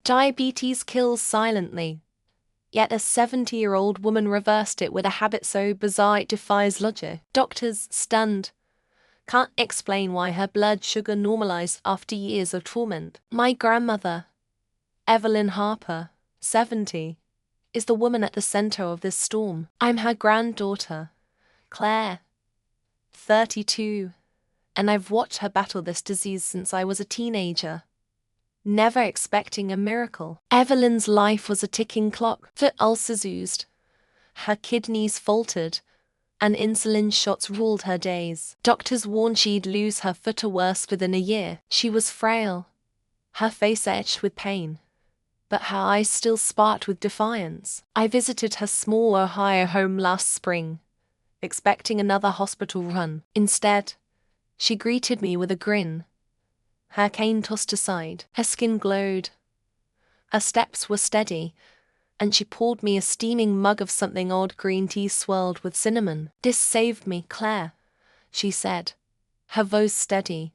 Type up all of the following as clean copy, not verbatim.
Diabetes kills silently. Yet a 70-year-old woman reversed it with a habit so bizarre it defies logic. Doctors, stunned, can't explain why her blood sugar normalized after years of torment. My grandmother, Evelyn Harper, 70, is the woman at the center of this storm. I'm her granddaughter, Claire, 32, and I've watched her battle this disease since I was a teenager, never expecting a miracle. Evelyn's life was a ticking clock. Foot ulcers oozed, her kidneys faltered, and insulin shots ruled her days. Doctors warned she'd lose her foot or worse within a year. She was frail, her face etched with pain, but her eyes still sparkled with defiance. I visited her small Ohio home last spring, expecting another hospital run. Instead, she greeted me with a grin, her cane tossed aside. Her skin glowed, her steps were steady, and she poured me a steaming mug of something odd green tea swirled with cinnamon. "This saved me, Claire," she said, her voice steady,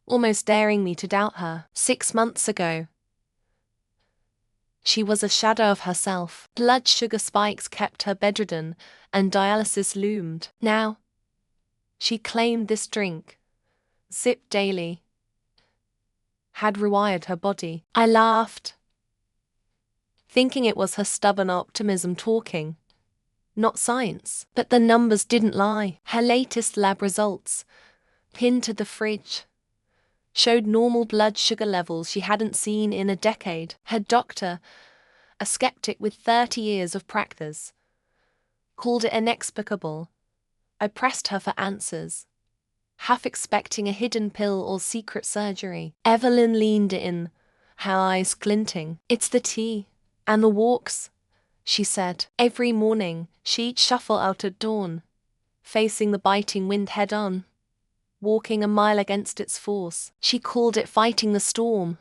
almost daring me to doubt her. 6 months ago, she was a shadow of herself. Blood sugar spikes kept her bedridden, and dialysis loomed. Now, she claimed this drink, sipped daily, had rewired her body. I laughed, thinking it was her stubborn optimism talking, not science. But the numbers didn't lie. Her latest lab results, pinned to the fridge, showed normal blood sugar levels she hadn't seen in a decade. Her doctor, a skeptic with 30 years of practice, called it inexplicable. I pressed her for answers, half expecting a hidden pill or secret surgery. Evelyn leaned in, her eyes glinting. "It's the tea and the walks," she said. Every morning, she'd shuffle out at dawn, facing the biting wind head-on, walking a mile against its force. She called it fighting the storm,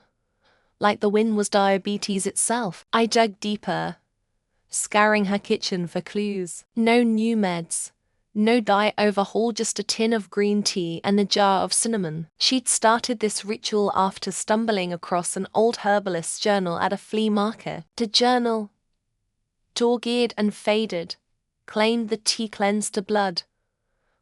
like the wind was diabetes itself. I dug deeper, scouring her kitchen for clues. No new meds, no diet overhaul, just a tin of green tea and a jar of cinnamon. She'd started this ritual after stumbling across an old herbalist's journal at a flea market. The journal, dog-eared and faded, claimed the tea cleansed the blood,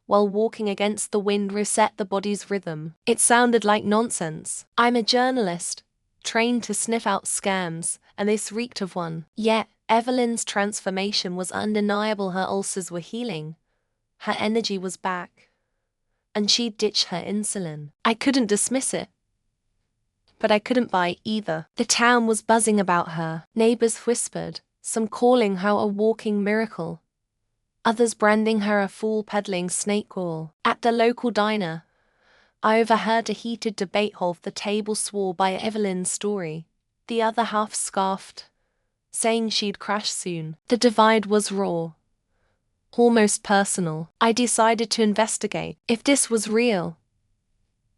while walking against the wind reset the body's rhythm. It sounded like nonsense. I'm a journalist, trained to sniff out scams, and this reeked of one. Yet, Evelyn's transformation was undeniable. Her ulcers were healing, her energy was back, and she'd ditched her insulin. I couldn't dismiss it, but I couldn't buy it either. The town was buzzing about her. Neighbors whispered, some calling her a walking miracle, others branding her a fool peddling snake oil. At the local diner, I overheard a heated debate. Half the table swore by Evelyn's story, the other half scoffed, saying she'd crash soon. The divide was raw, almost personal. I decided to investigate. If this was real,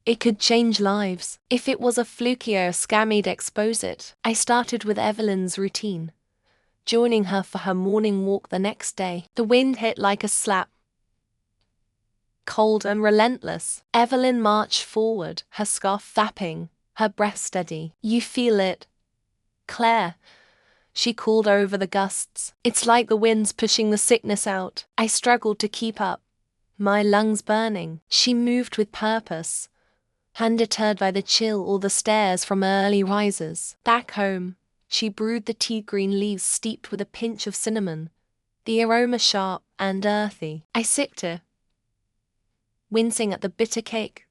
it could change lives. If it was a fluky or scam, he'd expose it. I started with Evelyn's routine, joining her for her morning walk the next day. The wind hit like a slap, cold and relentless. Evelyn marched forward, her scarf flapping, her breath steady. "You feel it, Claire," she called over the gusts. "It's like the wind's pushing the sickness out." I struggled to keep up, my lungs burning. She moved with purpose, undeterred by the chill or the stares from early risers. Back home, she brewed the tea, green leaves steeped with a pinch of cinnamon, the aroma sharp and earthy. I sipped it, wincing at the bitter kick,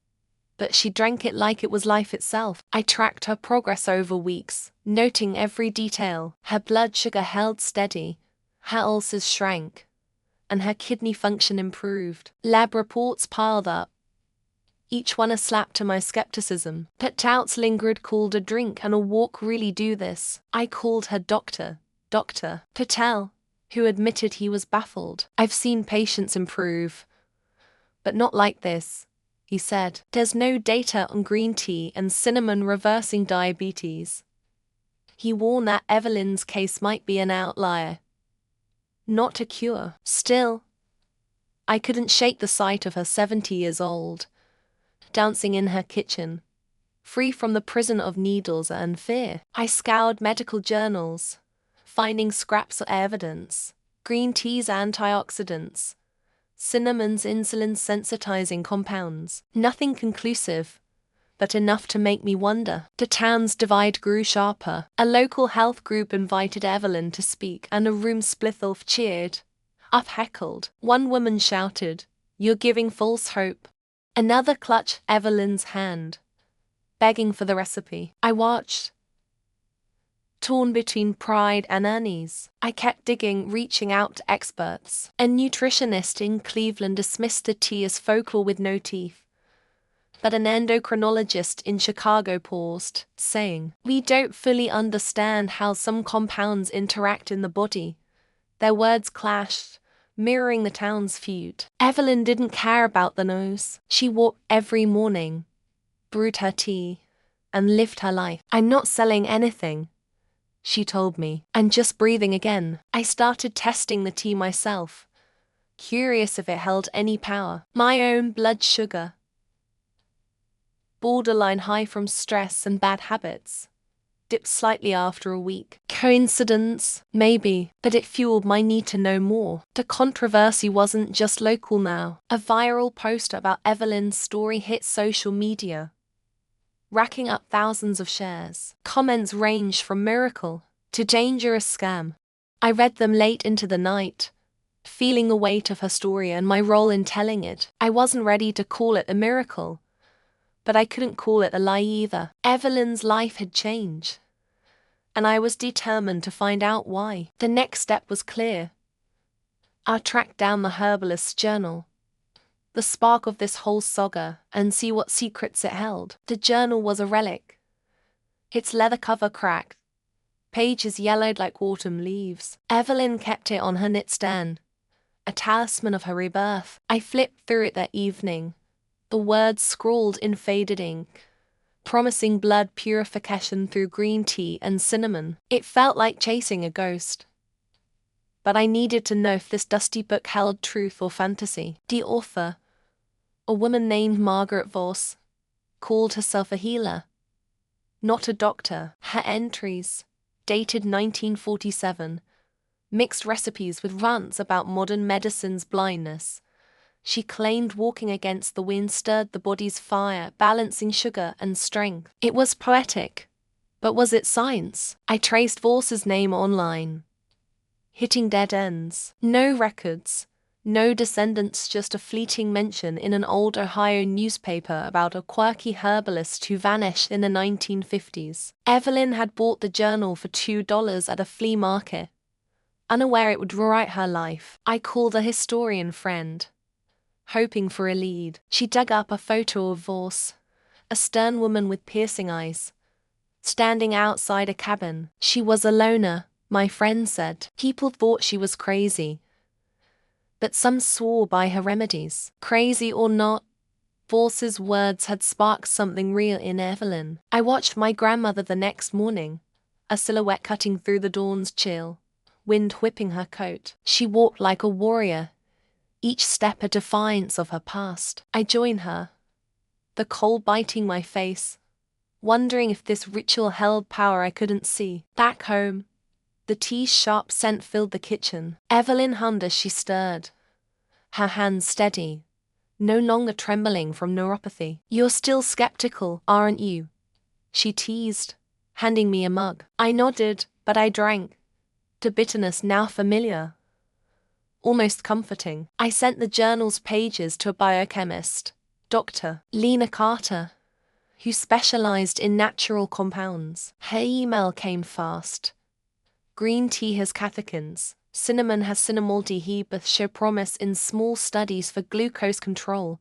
but she drank it like it was life itself. I tracked her progress over weeks, noting every detail. Her blood sugar held steady, her ulcers shrank, and her kidney function improved. Lab reports piled up, each one a slap to my skepticism. But doubts lingered. Called a drink and a walk really do this? I called her Dr. Patel, who admitted he was baffled. "I've seen patients improve, but not like this," he said. "There's no data on green tea and cinnamon reversing diabetes." He warned that Evelyn's case might be an outlier, not a cure. Still, I couldn't shake the sight of her 70 years old, dancing in her kitchen, free from the prison of needles and fear. I scoured medical journals, finding scraps of evidence. Green tea's antioxidants, cinnamon's insulin-sensitizing compounds. Nothing conclusive, but enough to make me wonder. The town's divide grew sharper. A local health group invited Evelyn to speak, and a room splittle cheered. Up heckled. One woman shouted, "You're giving false hope." Another clutched Evelyn's hand, begging for the recipe. I watched, torn between pride and unease. I kept digging, reaching out to experts. A nutritionist in Cleveland dismissed the tea as folklore with no teeth. But an endocrinologist in Chicago paused, saying, "We don't fully understand how some compounds interact in the body." Their words clashed, mirroring the town's feud. Evelyn didn't care about the nose. She walked every morning, brewed her tea, and lived her life. "I'm not selling anything," she told me. "I'm just breathing again." I started testing the tea myself, curious if it held any power. My own blood sugar, borderline high from stress and bad habits, dipped slightly after a week. Coincidence? Maybe, but it fueled my need to know more. The controversy wasn't just local now. A viral post about Evelyn's story hit social media, racking up thousands of shares. Comments ranged from miracle to dangerous scam. I read them late into the night, feeling the weight of her story and my role in telling it. I wasn't ready to call it a miracle, but I couldn't call it a lie either. Evelyn's life had changed, and I was determined to find out why. The next step was clear. I tracked down the herbalist's journal, the spark of this whole saga, and see what secrets it held. The journal was a relic, its leather cover cracked, pages yellowed like autumn leaves. Evelyn kept it on her nightstand, a talisman of her rebirth. I flipped through it that evening, the words scrawled in faded ink, promising blood purification through green tea and cinnamon. It felt like chasing a ghost, but I needed to know if this dusty book held truth or fantasy. The author, a woman named Margaret Voss, called herself a healer, not a doctor. Her entries, dated 1947, mixed recipes with rants about modern medicine's blindness. She claimed walking against the wind stirred the body's fire, balancing sugar and strength. It was poetic, but was it science? I traced Voss's name online, hitting dead ends. No records, no descendants, just a fleeting mention in an old Ohio newspaper about a quirky herbalist who vanished in the 1950s. Evelyn had bought the journal for $2 at a flea market, unaware it would rewrite her life. I called a historian friend, hoping for a lead. She dug up a photo of Voss, a stern woman with piercing eyes, standing outside a cabin. She was a loner, my friend said. People thought she was crazy, but some swore by her remedies. Crazy or not, Voss's words had sparked something real in Evelyn. I watched my grandmother the next morning, a silhouette cutting through the dawn's chill, wind whipping her coat. She walked like a warrior, each step a defiance of her past. I joined her, the cold biting my face, wondering if this ritual held power I couldn't see. Back home, the tea's sharp scent filled the kitchen. Evelyn hummed as she stirred, her hands steady, no longer trembling from neuropathy. "You're still skeptical, aren't you?" she teased, handing me a mug. I nodded, but I drank, the bitterness now familiar, almost comforting. I sent the journal's pages to a biochemist, Dr. Lena Carter, who specialized in natural compounds. Her email came fast. "Green tea has catechins. Cinnamon has cinnamoldehyde, but show promise in small studies for glucose control."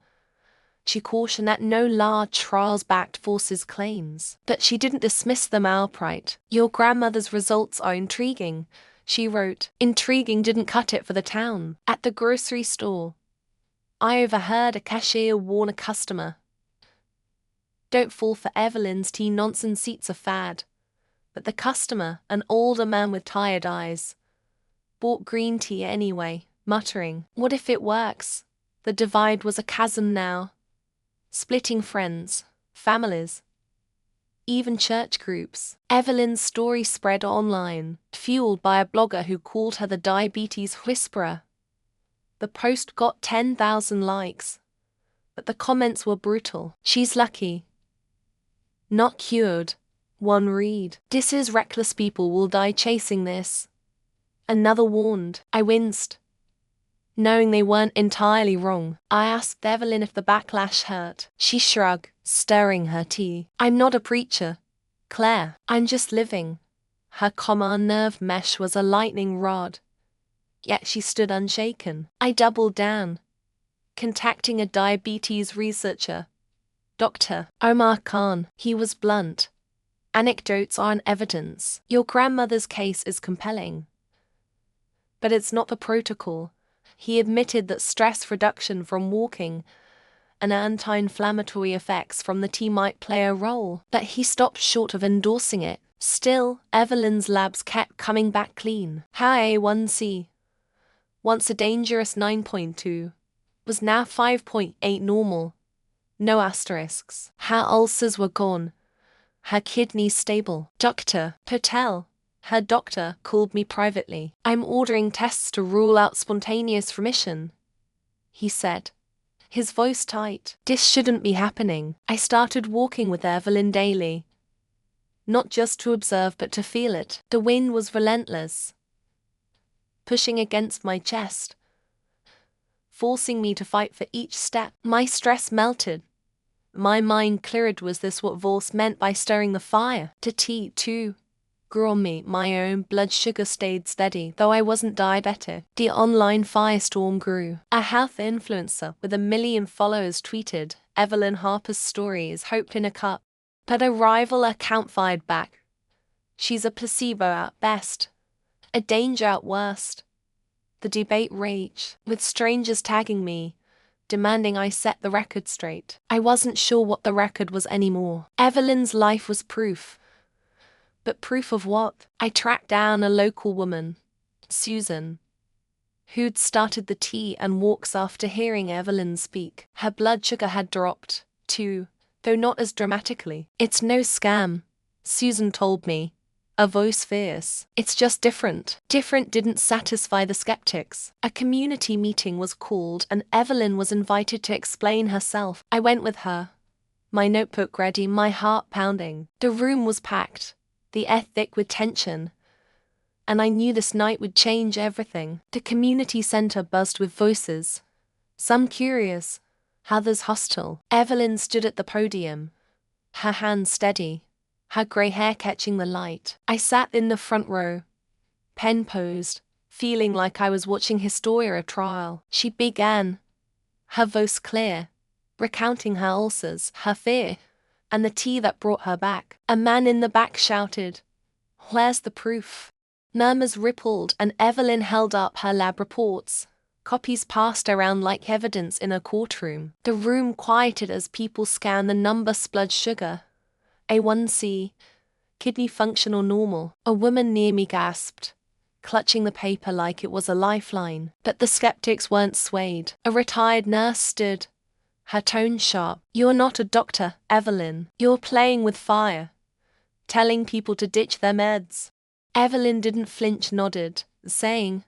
She cautioned that no large trials backed Voss's claims, but she didn't dismiss them outright. "Your grandmother's results are intriguing," she wrote. Intriguing didn't cut it for the town. At the grocery store, I overheard a cashier warn a customer, "Don't fall for Evelyn's tea nonsense, it's a fad." But the customer, an older man with tired eyes, bought green tea anyway, muttering, "What if it works?" The divide was a chasm now, splitting friends, families, even church groups. Evelyn's story spread online, fueled by a blogger who called her the diabetes whisperer. The post got 10,000 likes, but the comments were brutal. "She's lucky. Not cured." One read, "This is reckless, people will die chasing this." Another warned. I winced, knowing they weren't entirely wrong. I asked Evelyn if the backlash hurt. She shrugged, stirring her tea. "I'm not a preacher, Claire. I'm just living." Her unnerved mesh was a lightning rod, yet she stood unshaken. I doubled down, contacting a diabetes researcher, Dr. Omar Khan. He was blunt. "Anecdotes aren't evidence. Your grandmother's case is compelling, but it's not the protocol." He admitted that stress reduction from walking and anti-inflammatory effects from the tea might play a role, but he stopped short of endorsing it. Still, Evelyn's labs kept coming back clean. Her A1C, once a dangerous 9.2, was now 5.8 normal. No asterisks. Her ulcers were gone. Her kidneys stable. Dr. Patel, her doctor, called me privately. "I'm ordering tests to rule out spontaneous remission," he said, his voice tight. "This shouldn't be happening." I started walking with Evelyn daily, not just to observe but to feel it. The wind was relentless, pushing against my chest, forcing me to fight for each step. My stress melted. My mind cleared. Was this what Vorse meant by stirring the fire? The tea, too, grew on me. My own blood sugar stayed steady, though I wasn't diabetic. The online firestorm grew. A health influencer with 1 million followers tweeted, "Evelyn Harper's story is hope in a cup." But a rival account fired back. "She's a placebo at best, a danger at worst." The debate raged, with strangers tagging me, demanding I set the record straight. I wasn't sure what the record was anymore. Evelyn's life was proof. But proof of what? I tracked down a local woman, Susan, who'd started the tea and walks after hearing Evelyn speak. Her blood sugar had dropped, too, though not as dramatically. "It's no scam," Susan told me, a voice fierce. "It's just different." Different didn't satisfy the skeptics. A community meeting was called and Evelyn was invited to explain herself. I went with her, my notebook ready, my heart pounding. The room was packed, the air thick with tension, and I knew this night would change everything. The community center buzzed with voices, some curious, others hostile. Evelyn stood at the podium, her hands steady, her grey hair catching the light. I sat in the front row, pen posed, feeling like I was watching Historia trial. She began, her voice clear, recounting her ulcers, her fear, and the tea that brought her back. A man in the back shouted, "Where's the proof?" Murmurs rippled and Evelyn held up her lab reports. Copies passed around like evidence in a courtroom. The room quieted as people scanned the numbers: blood sugar, A1C, kidney functional normal. A woman near me gasped, clutching the paper like it was a lifeline. But the skeptics weren't swayed. A retired nurse stood, her tone sharp. "You're not a doctor, Evelyn. You're playing with fire, telling people to ditch their meds." Evelyn didn't flinch, nodded, saying,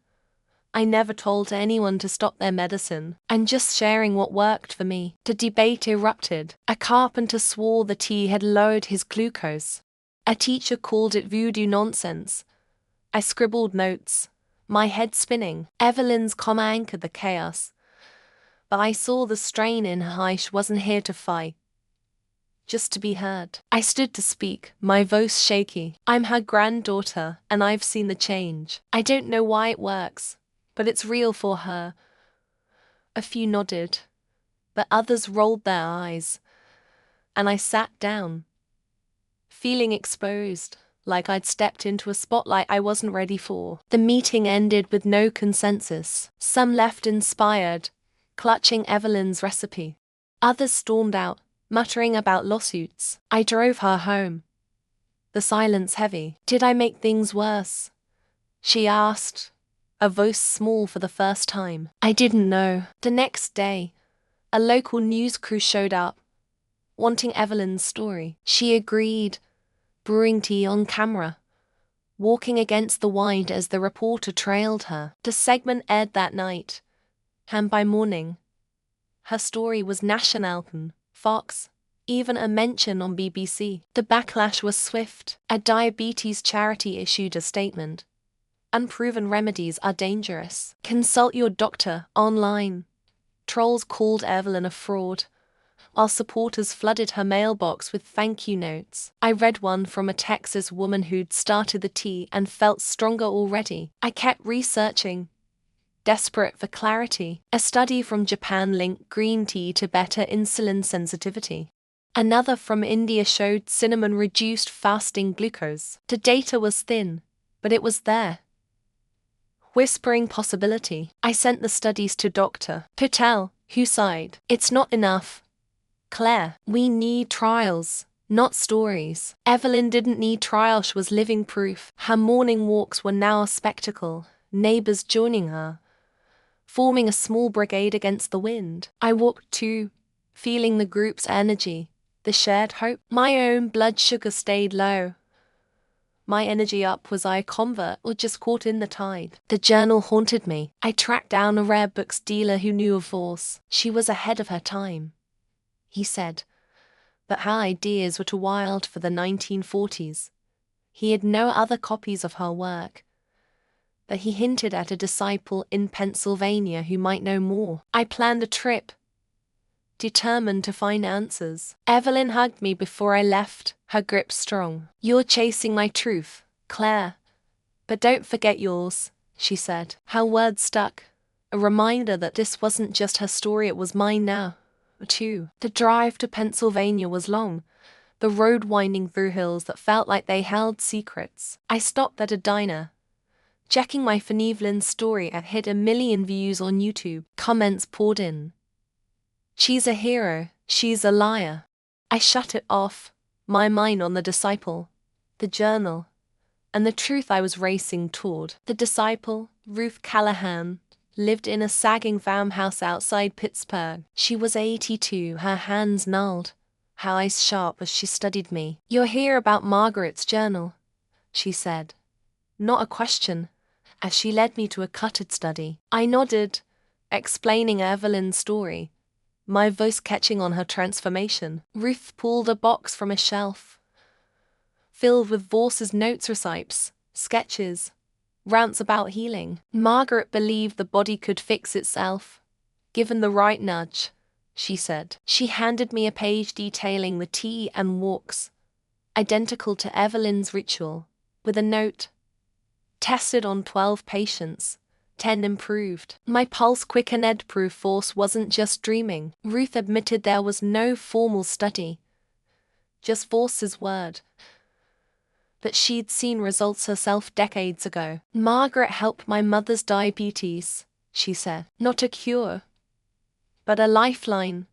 "I never told anyone to stop their medicine. I'm just sharing what worked for me." The debate erupted. A carpenter swore the tea had lowered his glucose. A teacher called it voodoo nonsense. I scribbled notes, my head spinning. Evelyn's comma anchored the chaos, but I saw the strain in her eyes. She wasn't here to fight, just to be heard. I stood to speak, my voice shaky. "I'm her granddaughter, and I've seen the change. I don't know why it works, but it's real for her." A few nodded, but others rolled their eyes, and I sat down, feeling exposed, like I'd stepped into a spotlight I wasn't ready for. The meeting ended with no consensus. Some left inspired, clutching Evelyn's recipe. Others stormed out, muttering about lawsuits. I drove her home, the silence heavy. "Did I make things worse?" she asked, a voice small for the first time. I didn't know. The next day, a local news crew showed up, wanting Evelyn's story. She agreed, brewing tea on camera, walking against the wind as the reporter trailed her. The segment aired that night, and by morning, her story was national, Fox, even a mention on BBC. The backlash was swift. A diabetes charity issued a statement. Unproven remedies are dangerous. Consult your doctor online. Trolls called Evelyn a fraud, while supporters flooded her mailbox with thank you notes. I read one from a Texas woman who'd started the tea and felt stronger already. I kept researching, desperate for clarity. A study from Japan linked green tea to better insulin sensitivity. Another from India showed cinnamon reduced fasting glucose. The data was thin, but it was there. Whispering possibility. I sent the studies to Dr. Patel, who sighed. It's not enough, Claire. We need trials, not stories. Evelyn didn't need trials, she was living proof. Her morning walks were now a spectacle, neighbors joining her, forming a small brigade against the wind. I walked too, feeling the group's energy, the shared hope. My own blood sugar stayed low. My energy up. Was I a convert or just caught in the tide? The journal haunted me. I tracked down a rare books dealer who knew of Force. She was ahead of her time, he said, but her ideas were too wild for the 1940s. He had no other copies of her work, but he hinted at a disciple in Pennsylvania who might know more. I planned a trip, determined to find answers. Evelyn hugged me before I left, her grip strong. You're chasing my truth, Claire, but don't forget yours, she said. Her words stuck, a reminder that this wasn't just her story, it was mine now, too. The drive to Pennsylvania was long, the road winding through hills that felt like they held secrets. I stopped at a diner, checking my Evelyn story had hit 1 million views on YouTube. Comments poured in. She's a hero, she's a liar. I shut it off, my mind on the disciple, the journal, and the truth I was racing toward. The disciple, Ruth Callahan, lived in a sagging farmhouse outside Pittsburgh. She was 82, her hands gnarled, her eyes sharp as she studied me. You'll hear about Margaret's journal, she said. Not a question, as she led me to a cutted study. I nodded, explaining Evelyn's story, my voice catching on her transformation. Ruth pulled a box from a shelf, filled with Vorse's notes, recipes, sketches, rants about healing. Margaret believed the body could fix itself, given the right nudge, she said. She handed me a page detailing the tea and walks, identical to Evelyn's ritual, with a note. Tested on 12 patients. 10 improved. My pulse quickened. Proof Force wasn't just dreaming. Ruth admitted there was no formal study, just Force's word. But she'd seen results herself decades ago. Margaret helped my mother's diabetes, she said. Not a cure, but a lifeline.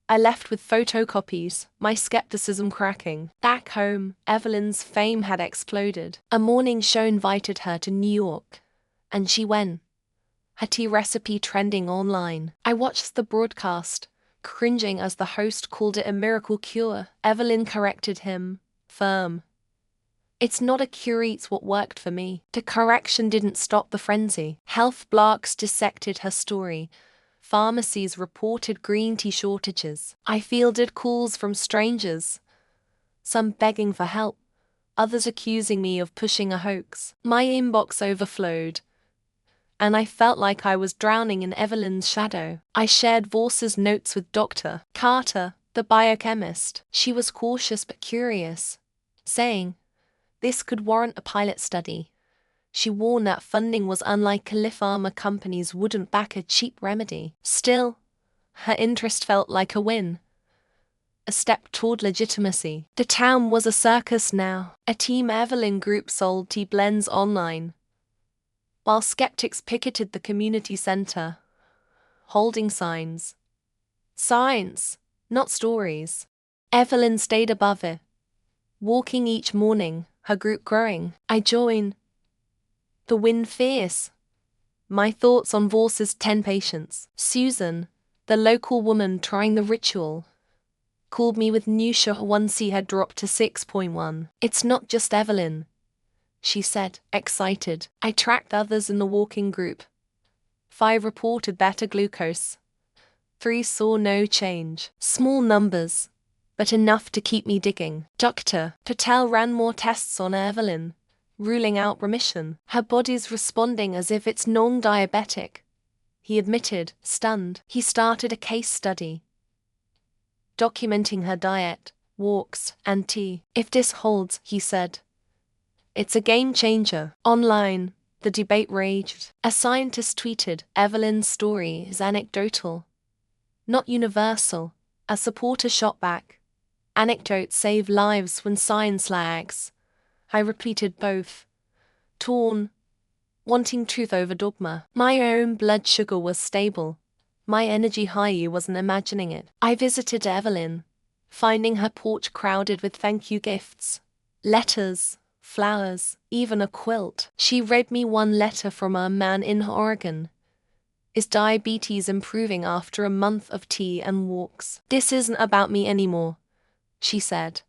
I left with photocopies, my skepticism cracking. Back home, Evelyn's fame had exploded. A morning show invited her to New York, and she went, her tea recipe trending online. I watched the broadcast, cringing as the host called it a miracle cure. Evelyn corrected him, firm. It's not a cure, it's what worked for me. The correction didn't stop the frenzy. Health blogs dissected her story. Pharmacies reported green tea shortages. I fielded calls from strangers, some begging for help, others accusing me of pushing a hoax. My inbox overflowed, and I felt like I was drowning in Evelyn's shadow. I shared Vorse's notes with Dr. Carter, the biochemist. She was cautious but curious, saying, this could warrant a pilot study. She warned that funding was unlike pharma companies wouldn't back a cheap remedy. Still, her interest felt like a win, a step toward legitimacy. The town was a circus now. A Team Evelyn group sold tea blends online, while skeptics picketed the community center, holding signs. Science, not stories. Evelyn stayed above it, walking each morning, her group growing. I joined. The wind fierce. My thoughts on Vorse's 10 patients. Susan, the local woman trying the ritual, called me with new sugar. 1C had dropped to 6.1. It's not just Evelyn, she said, excited. I tracked others in the walking group. 5 reported better glucose. 3 saw no change. Small numbers, but enough to keep me digging. Dr. Patel ran more tests on Evelyn, ruling out remission. Her body's responding as if it's non-diabetic, he admitted, stunned. He started a case study, documenting her diet, walks, and tea. If this holds, he said, it's a game changer. Online, the debate raged. A scientist tweeted, Evelyn's story is anecdotal, not universal. A supporter shot back, anecdotes save lives when science lags. I repeated both, torn, wanting truth over dogma. My own blood sugar was stable. My energy high, wasn't imagining it. I visited Evelyn, finding her porch crowded with thank you gifts, letters, flowers, even a quilt. She read me one letter from a man in Oregon. Is diabetes improving after a month of tea and walks? This isn't about me anymore, she said,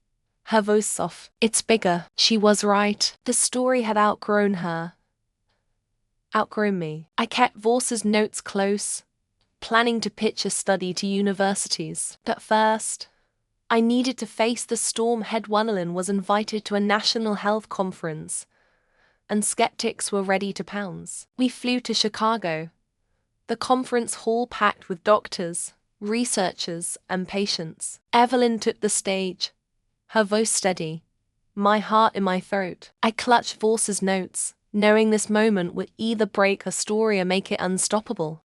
her voice soft. It's bigger. She was right. The story had outgrown her. Outgrown me. I kept Voss's notes close, planning to pitch a study to universities. But first, I needed to face the storm. Head Wonderlin was invited to a national health conference, and skeptics were ready to pounce. We flew to Chicago, the conference hall packed with doctors, researchers, and patients. Evelyn took the stage, her voice steady, my heart in my throat. I clutched Voss's notes, knowing this moment would either break her story or make it unstoppable.